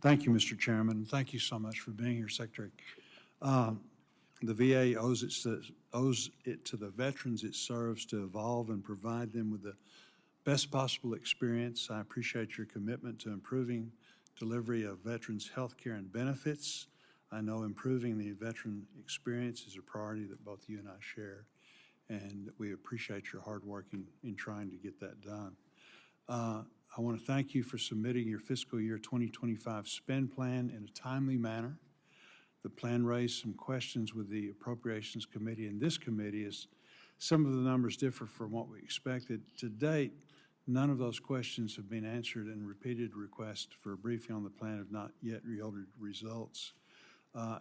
Thank you, Mr. Chairman. Thank you so much for being here, Secretary. The VA owes it to the veterans it serves to evolve and provide them with the best possible experience. I appreciate your commitment to improving delivery of veterans' health care and benefits. I know improving the veteran experience is a priority that both you and I share, and we appreciate your hard work in trying to get that done. I want to thank you for submitting your fiscal year 2025 spend plan in a timely manner. The plan raised some questions with the Appropriations Committee and this committee as some of the numbers differ from what we expected. To date, none of those questions have been answered, and repeated requests for a briefing on the plan have not yet yielded results.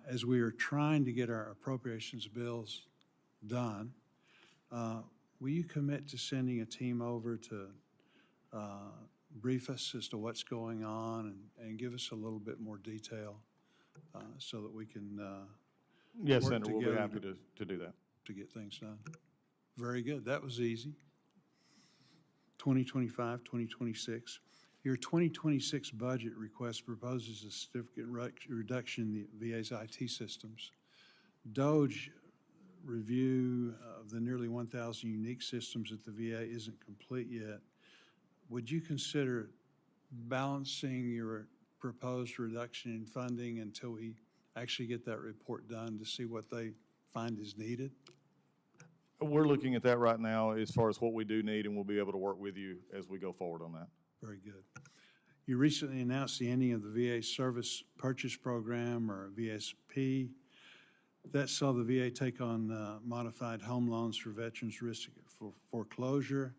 As we are trying to get our appropriations bills done, will you commit to sending a team over to brief us as to what's going on and give us a little bit more detail so that we can yes, work Senator, we'll be together happy to do that. To get things done. Very good. That was easy. 2025, 2026. Your 2026 budget request proposes a significant reduction in the VA's IT systems. DOGE review of the nearly 1,000 unique systems at the VA isn't complete yet. Would you consider balancing your proposed reduction in funding until we actually get that report done to see what they find is needed? We're looking at that right now as far as what we do need, and we'll be able to work with you as we go forward on that. Very good. You recently announced the ending of the VA Service Purchase Program, or VSP. That saw the VA take on modified home loans for veterans risk for foreclosure.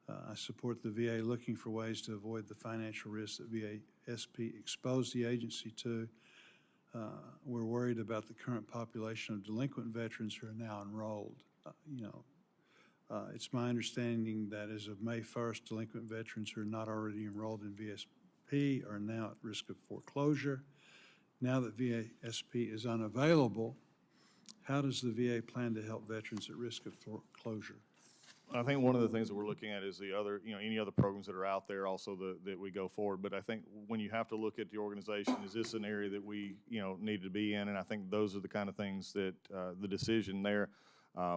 I support the VA looking for ways to avoid the financial risks that VASP exposed the agency to. We're worried about the current population of delinquent veterans who are now enrolled. It's my understanding that as of May 1st, delinquent veterans who are not already enrolled in VSP are now at risk of foreclosure. Now that VSP is unavailable, how does the VA plan to help veterans at risk of foreclosure? I think one of the things that we're looking at is the other, any other programs that are out there also that we go forward. But I think when you have to look at the organization, is this an area that we, need to be in? And I think those are the kind of things that the decision there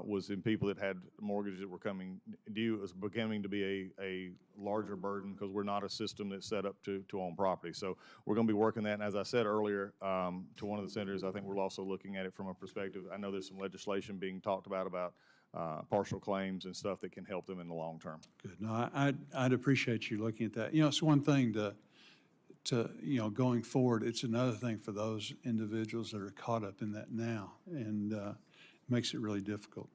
was in people that had mortgages that were coming due. It was beginning to be a larger burden because we're not a system that's set up to own property. So we're going to be working that. And as I said earlier to one of the senators, I think we're also looking at it from a perspective. I know there's some legislation being talked about partial claims and stuff that can help them in the long term. Good. No, I'd appreciate you looking at that. It's one thing to going forward. It's another thing for those individuals that are caught up in that now, and makes it really difficult.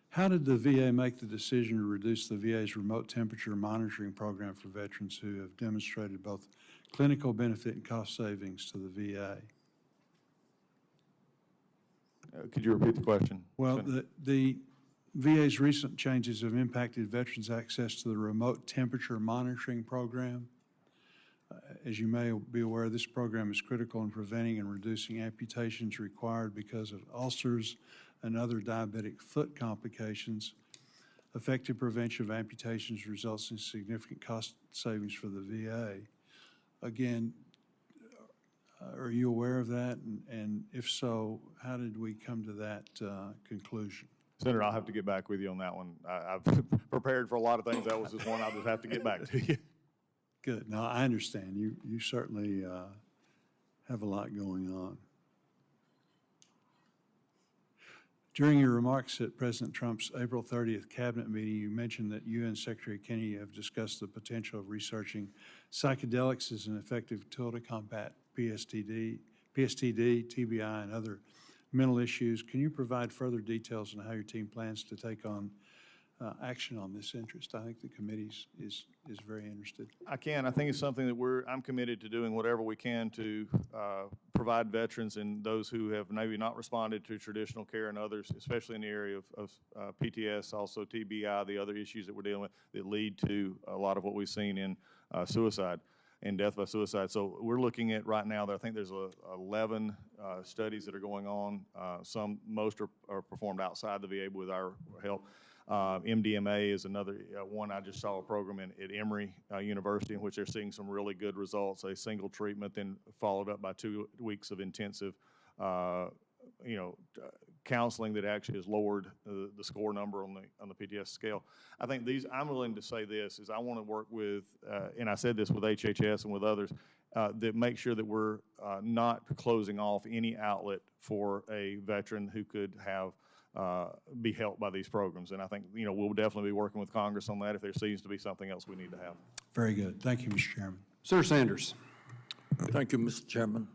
How did the VA make the decision to reduce the VA's remote temperature monitoring program for veterans who have demonstrated both clinical benefit and cost savings to the VA? Could you repeat the question? Well, the VA's recent changes have impacted veterans' access to the remote temperature monitoring program. As you may be aware, this program is critical in preventing and reducing amputations required because of ulcers and other diabetic foot complications. Effective prevention of amputations results in significant cost savings for the VA. Again, are you aware of that? And if so, how did we come to that conclusion? Senator, I'll have to get back with you on that one. I've prepared for a lot of things. That was just one I'll just have to get back to you. Good. No, I understand. You certainly have a lot going on. During your remarks at President Trump's April 30th cabinet meeting, you mentioned that you and Secretary Kennedy have discussed the potential of researching psychedelics as an effective tool to combat PTSD, TBI, and other mental issues. Can you provide further details on how your team plans to take on action on this interest? I think the committee is very interested. I can. I think it's something that I'm committed to doing whatever we can to provide veterans and those who have maybe not responded to traditional care and others, especially in the area of PTS, also TBI, the other issues that we're dealing with that lead to a lot of what we've seen in suicide and death by suicide. So we're looking at right now that I think there's 11 studies that are going on. Most are performed outside the VA with our help. MDMA is another one. I just saw a program at Emory University in which they're seeing some really good results. A single treatment, then followed up by 2 weeks of intensive, counseling that actually has lowered the score number on the PTSD scale. I think I'm willing to say this, is I want to work with, and I said this with HHS and with others, that make sure that we're not closing off any outlet for a veteran who could have be helped by these programs. And I think, we'll definitely be working with Congress on that if there seems to be something else we need to have. Very good. Thank you, Mr. Chairman. Senator Sanders. Thank you, Mr. Chairman.